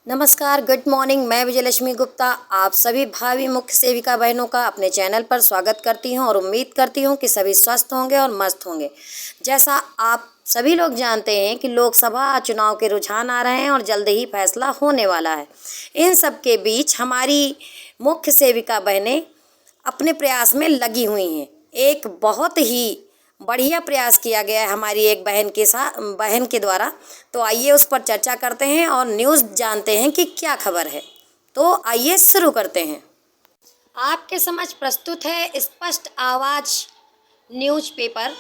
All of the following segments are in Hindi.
नमस्कार, गुड मॉर्निंग। मैं विजयलक्ष्मी गुप्ता आप सभी भावी मुख्य सेविका बहनों का अपने चैनल पर स्वागत करती हूं और उम्मीद करती हूं कि सभी स्वस्थ होंगे और मस्त होंगे। जैसा आप सभी लोग जानते हैं कि लोकसभा चुनाव के रुझान आ रहे हैं और जल्द ही फैसला होने वाला है। इन सब के बीच हमारी मुख्य सेविका बहनें अपने प्रयास में लगी हुई हैं। एक बहुत ही बढ़िया प्रयास किया गया है हमारी एक बहन के द्वारा। तो आइए उस पर चर्चा करते हैं और न्यूज़ जानते हैं कि क्या खबर है। तो आइए शुरू करते हैं। आपके समक्ष प्रस्तुत है स्पष्ट आवाज़ न्यूज़पेपर,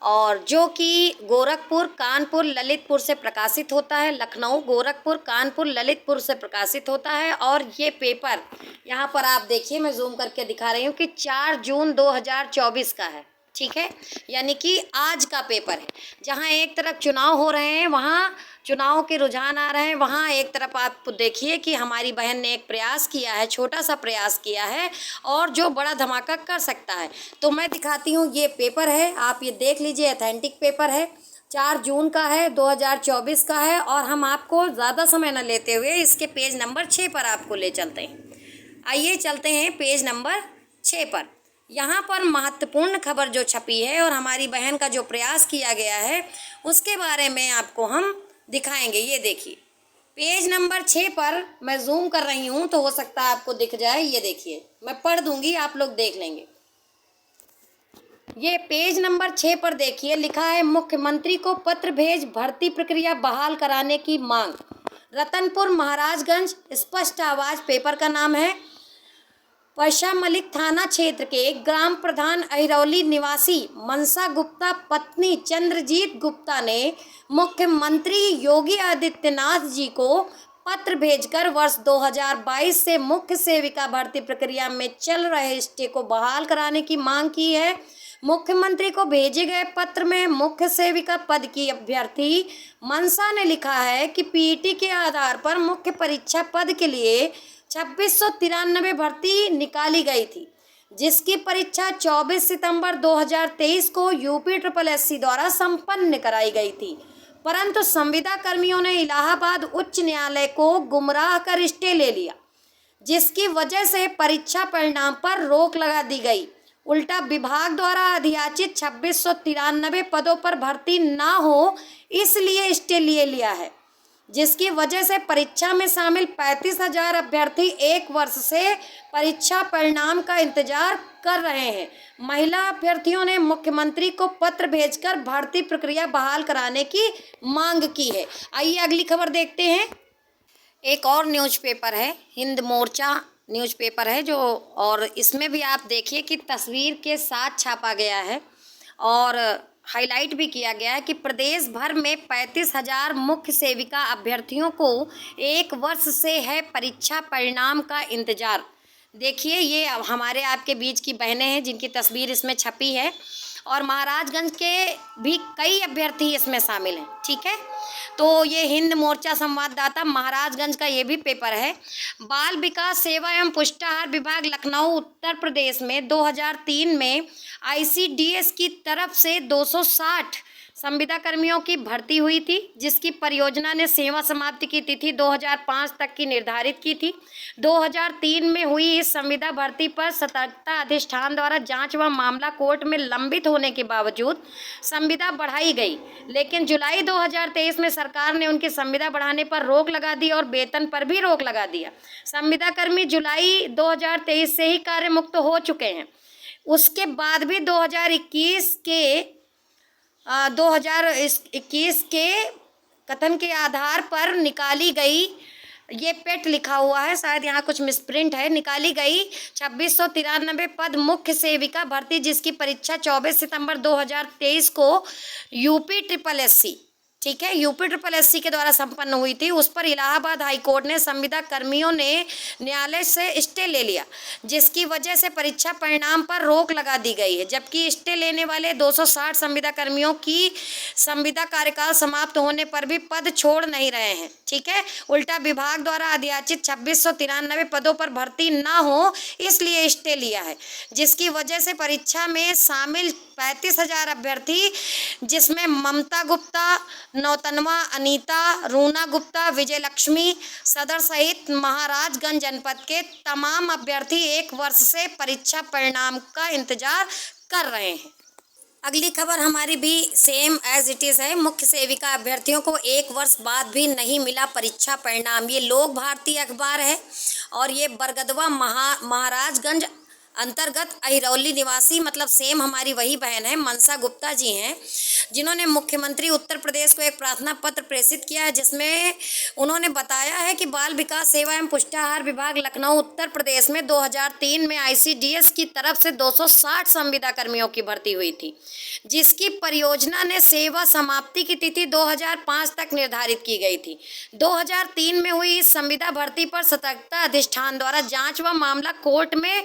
और जो कि गोरखपुर, कानपुर, ललितपुर से प्रकाशित होता है। लखनऊ, गोरखपुर, कानपुर, ललितपुर से प्रकाशित होता है। और ये पेपर यहाँ पर आप देखिए, मैं जूम करके दिखा रही हूँ कि 4 जून 2024 का है। ठीक है, यानी कि आज का पेपर है। जहाँ एक तरफ चुनाव हो रहे हैं, वहाँ चुनाव के रुझान आ रहे हैं, वहाँ एक तरफ आप देखिए कि हमारी बहन ने एक प्रयास किया है, छोटा सा प्रयास किया है, और जो बड़ा धमाका कर सकता है। तो मैं दिखाती हूँ, ये पेपर है, आप ये देख लीजिए। ऑथेंटिक पेपर है, 4 जून का है, 2024 का है। और हम आपको ज़्यादा समय न लेते हुए इसके पेज नंबर 6 पर आपको ले चलते हैं। आइए चलते हैं पेज नंबर 6 पर। यहाँ पर महत्वपूर्ण खबर जो छपी है और हमारी बहन का जो प्रयास किया गया है उसके बारे में आपको हम दिखाएंगे। ये देखिए, पेज नंबर 6 पर मैं जूम कर रही हूँ, तो हो सकता है आपको दिख जाए। ये देखिए, मैं पढ़ दूंगी, आप लोग देख लेंगे। ये पेज नंबर 6 पर देखिए, लिखा है मुख्यमंत्री को पत्र भेज भर्ती प्रक्रिया बहाल कराने की मांग। रतनपुर महाराजगंज, स्पष्ट आवाज पेपर का नाम है। परशा मलिक थाना क्षेत्र के ग्राम प्रधान अहिरौली निवासी मनसा गुप्ता पत्नी चंद्रजीत गुप्ता ने मुख्यमंत्री योगी आदित्यनाथ जी को पत्र भेजकर वर्ष 2022 से मुख्य सेविका भर्ती प्रक्रिया में चल रहे स्टे को बहाल कराने की मांग की है। मुख्यमंत्री को भेजे गए पत्र में मुख्य सेविका पद की अभ्यर्थी मनसा ने लिखा है कि पीईटी के आधार पर मुख्य परीक्षा पद के लिए 2693 भर्ती निकाली गई थी, जिसकी परीक्षा 24 सितंबर 2023 को यूपीएससी द्वारा संपन्न कराई गई थी। परंतु संविदा कर्मियों ने इलाहाबाद उच्च न्यायालय को गुमराह कर स्टे ले लिया, जिसकी वजह से परीक्षा परिणाम पर रोक लगा दी गई। उल्टा विभाग द्वारा अधियाचित 2693 पदों पर भर्ती ना हो, इसलिए स्टे ले लिया है, जिसकी वजह से परीक्षा में शामिल 35,000 अभ्यर्थी 1 वर्ष से परीक्षा परिणाम का इंतजार कर रहे हैं। महिला अभ्यर्थियों ने मुख्यमंत्री को पत्र भेजकर भर्ती प्रक्रिया बहाल कराने की मांग की है। आइए अगली खबर देखते हैं। एक और न्यूज़पेपर है, हिंद मोर्चा न्यूज़पेपर है जो, और इसमें भी आप देखिए कि तस्वीर के साथ छापा गया है और हाईलाइट भी किया गया है कि प्रदेश भर में 35,000 मुख्य सेविका अभ्यर्थियों को 1 वर्ष से है परीक्षा परिणाम का इंतजार। देखिए, ये हमारे आपके बीच की बहनें हैं जिनकी तस्वीर इसमें छपी है, और महाराजगंज के भी कई अभ्यर्थी इसमें शामिल हैं। ठीक है, तो ये हिंद मोर्चा संवाददाता महाराजगंज का ये भी पेपर है। बाल विकास सेवा एवं पुष्टाहार विभाग लखनऊ उत्तर प्रदेश में 2003 में आईसीडीएस की तरफ से 260 संविदा कर्मियों की भर्ती हुई थी, जिसकी परियोजना ने सेवा समाप्ति की तिथि 2005 तक की निर्धारित की थी। 2003 में हुई इस संविदा भर्ती पर सतर्कता अधिष्ठान द्वारा जांच व मामला कोर्ट में लंबित होने के बावजूद संविदा बढ़ाई गई, लेकिन जुलाई 2023 में सरकार ने उनकी संविदा बढ़ाने पर रोक लगा दी और वेतन पर भी रोक लगा दिया। संविदा कर्मी जुलाई 2023 से ही कार्य मुक्त हो चुके हैं। उसके बाद भी 2021 के कथन के आधार पर निकाली गई, ये पेट लिखा हुआ है, शायद यहाँ कुछ मिसप्रिंट है, निकाली गई 2693 पद मुख्य सेविका भर्ती, जिसकी परीक्षा 24 सितंबर 2023 को यूपीएससी, ठीक है, यूपीएससी के द्वारा संपन्न हुई थी। उस पर इलाहाबाद हाई कोर्ट ने संविदा कर्मियों ने न्यायालय से स्टे ले लिया, जिसकी वजह से परीक्षा परिणाम पर रोक लगा दी गई है। जबकि स्टे लेने वाले 260 संविदा कर्मियों की संविदा कार्यकाल समाप्त होने पर भी पद छोड़ नहीं रहे हैं। ठीक है। उल्टा विभाग द्वारा अधियाचित 2693 पदों पर भर्ती न हो इसलिए स्टे लिया है, जिसकी वजह से परीक्षा में शामिल 35,000 अभ्यर्थी, जिसमें ममता गुप्ता, नौतनवा अनीता, रूना गुप्ता, विजय लक्ष्मी सदर सहित महाराजगंज जनपद के तमाम अभ्यर्थी 1 वर्ष से परीक्षा परिणाम का इंतजार कर रहे हैं। अगली खबर हमारी भी सेम एज इट इज़ है। मुख्य सेविका अभ्यर्थियों को 1 वर्ष बाद भी नहीं मिला परीक्षा परिणाम। ये लोक भारती अखबार है और ये बरगदवा महाराजगंज अंतर्गत अहिरौली निवासी, मतलब सेम हमारी वही बहन है, मनसा गुप्ता जी हैं, जिन्होंने मुख्यमंत्री उत्तर प्रदेश को एक प्रार्थना पत्र प्रेषित किया है, जिसमें उन्होंने बताया है कि बाल विकास सेवा एवं पुष्टाहार विभाग लखनऊ उत्तर प्रदेश में 2003 में ICDS की तरफ से 260 संविदा कर्मियों की भर्ती हुई थी, जिसकी परियोजना ने सेवा समाप्ति की तिथि 2005 तक निर्धारित की गई थी। 2003 में हुई इस संविदा भर्ती पर सतर्कता अधिष्ठान द्वारा जांच व मामला कोर्ट में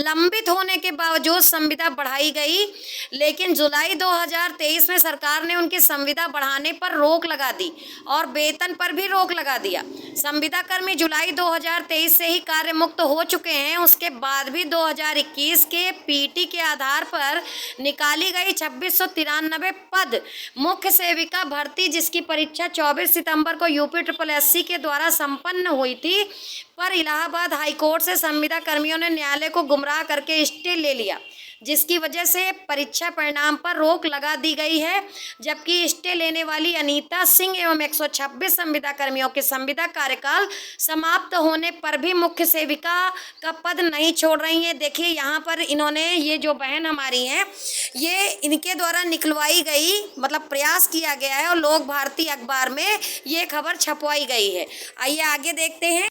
लंबित होने के बावजूद संविदा बढ़ाई गई, लेकिन जुलाई 2023 में सरकार ने उनकी संविदा बढ़ाने पर रोक लगा दी और वेतन पर भी रोक लगा दिया। संविदा कर्मी जुलाई 2023 से ही कार्य मुक्त हो चुके हैं। उसके बाद भी 2021 के PT के आधार पर निकाली गई 2693 पद मुख्य सेविका भर्ती, जिसकी परीक्षा 24 सितंबर को UPSSC के द्वारा संपन्न हुई थी, पर इलाहाबाद हाईकोर्ट से संविदा कर्मियों ने न्यायालय को गुमराह करके स्टे ले लिया, जिसकी वजह से परीक्षा परिणाम पर रोक लगा दी गई है। जबकि स्टे लेने वाली अनीता सिंह एवं 126 संविदा कर्मियों के संविदा कार्यकाल समाप्त होने पर भी मुख्य सेविका का पद नहीं छोड़ रही हैं। देखिए यहाँ पर इन्होंने, ये जो बहन हमारी हैं, ये इनके द्वारा निकलवाई गई, मतलब प्रयास किया गया है और लोक भारती अखबार में ये खबर छपवाई गई है। आइए आगे देखते हैं।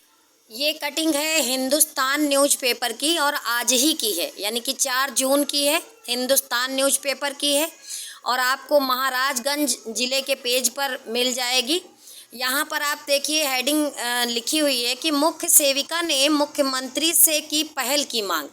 ये कटिंग है हिंदुस्तान न्यूज़पेपर की और आज ही की है, यानी कि 4 जून की है, हिंदुस्तान न्यूज़पेपर की है और आपको महाराजगंज ज़िले के पेज पर मिल जाएगी। यहाँ पर आप देखिए हेडिंग लिखी हुई है कि मुख्य सेविका ने मुख्यमंत्री से की पहल की मांग।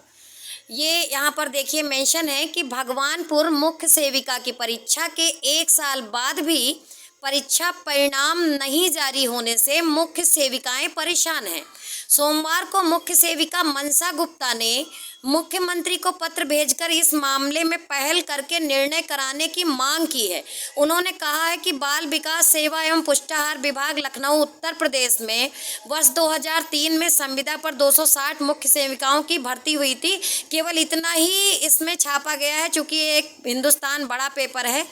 ये यहाँ पर देखिए मेंशन है कि भगवानपुर मुख्य सेविका की परीक्षा के 1 साल बाद भी परीक्षा परिणाम नहीं जारी होने से मुख्य सेविकाएं परेशान हैं। सोमवार को मुख्य सेविका मनसा गुप्ता ने मुख्यमंत्री को पत्र भेजकर इस मामले में पहल करके निर्णय कराने की मांग की है। उन्होंने कहा है कि बाल विकास सेवा एवं पुष्टाहार विभाग लखनऊ उत्तर प्रदेश में वर्ष 2003 में संविदा पर 260 मुख्य सेविकाओं की भर्ती हुई थी। केवल इतना ही इसमें छापा गया है, चूँकि एक हिंदुस्तान बड़ा पेपर है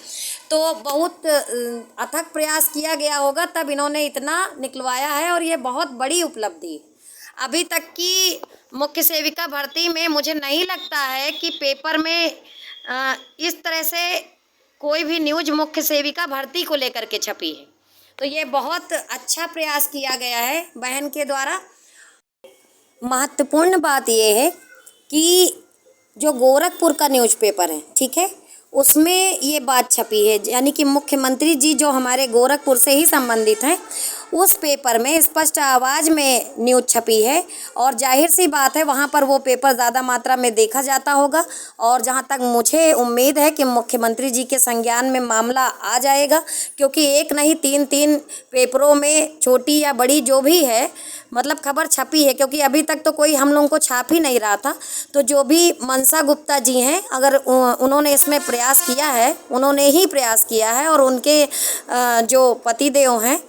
तो बहुत अथक प्रयास किया गया होगा, तब इन्होंने इतना निकलवाया है और ये बहुत बड़ी उपलब्धि है। अभी तक की मुख्य सेविका भर्ती में मुझे नहीं लगता है कि पेपर में इस तरह से कोई भी न्यूज़ मुख्य सेविका भर्ती को लेकर के छपी है, तो ये बहुत अच्छा प्रयास किया गया है बहन के द्वारा। महत्वपूर्ण बात ये है कि जो गोरखपुर का न्यूज़पेपर है, ठीक है, उसमें ये बात छपी है, यानी कि मुख्यमंत्री जी जो हमारे गोरखपुर से ही संबंधित हैं, उस पेपर में स्पष्ट आवाज़ में न्यूज़ छपी है और जाहिर सी बात है वहाँ पर वो पेपर ज़्यादा मात्रा में देखा जाता होगा और जहाँ तक मुझे उम्मीद है कि मुख्यमंत्री जी के संज्ञान में मामला आ जाएगा, क्योंकि एक नहीं 3 पेपरों में छोटी या बड़ी जो भी है मतलब खबर छपी है, क्योंकि अभी तक तो कोई हम लोगों को छाप ही नहीं रहा था। तो जो भी मनसा गुप्ता जी हैं, अगर उन्होंने इसमें प्रयास किया है, उन्होंने ही प्रयास किया है और उनके जो पतिदेव हैं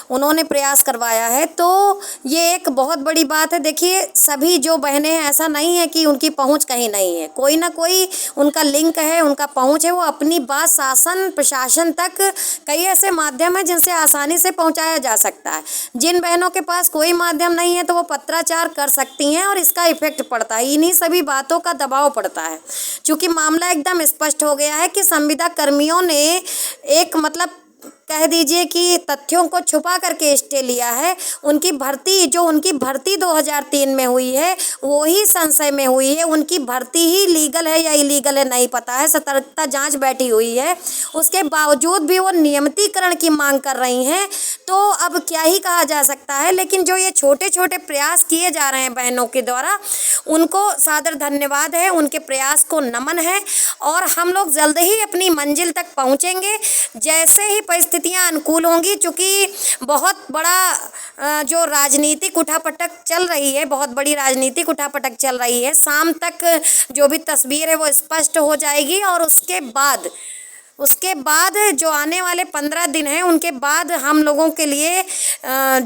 उन्होंने प्रयास करवाया है, तो ये एक बहुत बड़ी बात है। देखिए सभी जो बहनें हैं, ऐसा नहीं है कि उनकी पहुंच कहीं नहीं है, कोई ना कोई उनका लिंक है, उनका पहुंच है, वो अपनी बात शासन प्रशासन तक कई ऐसे माध्यम हैं जिनसे आसानी से पहुंचाया जा सकता है। जिन बहनों के पास कोई माध्यम नहीं है तो वो पत्राचार कर सकती हैं और इसका इफेक्ट पड़ता है, इन्हीं सभी बातों का दबाव पड़ता है। चूँकि मामला एकदम स्पष्ट हो गया है कि संविदा कर्मियों ने एक मतलब कह दीजिए कि तथ्यों को छुपा करके स्टे लिया है। उनकी भर्ती 2003 में हुई है वो ही संशय में हुई है, उनकी भर्ती ही लीगल है या इलीगल है नहीं पता है, सतर्कता जांच बैठी हुई है, उसके बावजूद भी वो नियमितीकरण की मांग कर रही हैं। तो अब क्या ही कहा जा सकता है, लेकिन जो ये छोटे छोटे प्रयास किए जा रहे हैं बहनों के द्वारा, उनको सादर धन्यवाद है, उनके प्रयास को नमन है और हम लोग जल्द ही अपनी मंजिल तक पहुँचेंगे। जैसे ही परिस्थिति परिस्थितियां अनुकूल होंगी, चूँकि बहुत बड़ा जो राजनीतिक उठापटक चल रही है, बहुत बड़ी राजनीतिक उठापटक चल रही है, शाम तक जो भी तस्वीर है वो स्पष्ट हो जाएगी। और उसके बाद जो आने वाले 15 दिन हैं उनके बाद हम लोगों के लिए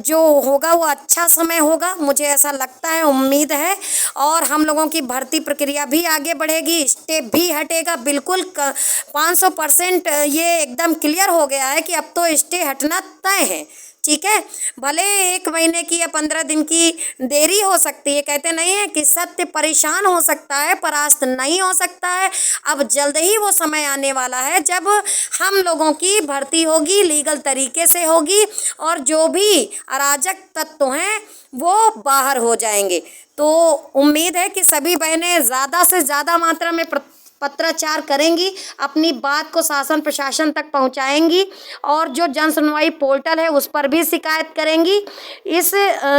जो होगा वो अच्छा समय होगा, मुझे ऐसा लगता है, उम्मीद है। और हम लोगों की भर्ती प्रक्रिया भी आगे बढ़ेगी, स्टेप भी हटेगा, बिल्कुल 500% ये एकदम क्लियर हो गया है कि अब तो स्टे हटना तय है। ठीक है, भले 1 महीने की या 15 दिन की देरी हो सकती है, कहते नहीं है कि सत्य परेशान हो सकता है, परास्त नहीं हो सकता है। अब जल्द ही वो समय आने वाला है जब हम लोगों की भर्ती होगी, लीगल तरीके से होगी, और जो भी अराजक तत्व हैं वो बाहर हो जाएंगे। तो उम्मीद है कि सभी बहनें ज़्यादा से ज़्यादा मात्रा में पत्राचार करेंगी, अपनी बात को शासन प्रशासन तक पहुंचाएंगी, और जो जन सुनवाई पोर्टल है उस पर भी शिकायत करेंगी। इस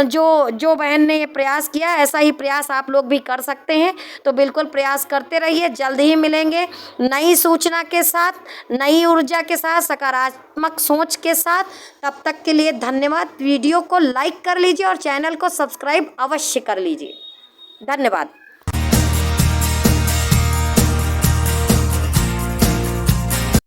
जो बहन ने ये प्रयास किया, ऐसा ही प्रयास आप लोग भी कर सकते हैं, तो बिल्कुल प्रयास करते रहिए। जल्द ही मिलेंगे नई सूचना के साथ, नई ऊर्जा के साथ, सकारात्मक सोच के साथ। तब तक के लिए धन्यवाद। वीडियो को लाइक कर लीजिए और चैनल को सब्सक्राइब अवश्य कर लीजिए। धन्यवाद।